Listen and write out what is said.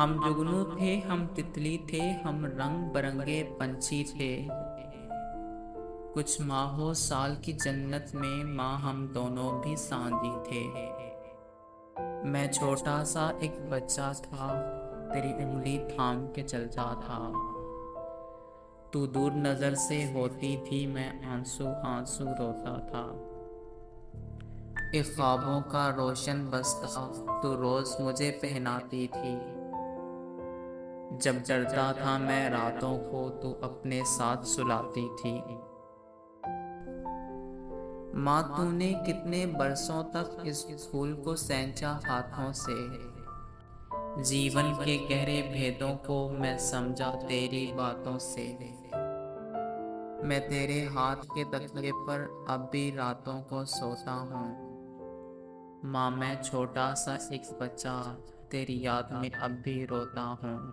हम जुगनू थे, हम तितली थे, हम रंग बरंगे पंछी थे। कुछ माहों साल की जन्नत में माँ हम दोनों भी साझी थे। मैं छोटा सा एक बच्चा था, तेरी उंगली थाम के चलता था। तू दूर नजर से होती थी, मैं आंसू आंसू रोता था। एक ख्वाबों का रोशन बस्ता तू रोज मुझे पहनाती थी। जब डरता था मैं रातों को, तू अपने साथ सुलाती थी। माँ तूने कितने बरसों तक इस फूल को सैंचा हाथों से। जीवन के गहरे भेदों को मैं समझा तेरी बातों से। मैं तेरे हाथ के तकिए पर अब भी रातों को सोता हूँ। माँ मैं छोटा सा एक बच्चा तेरी याद में अब भी रोता हूँ।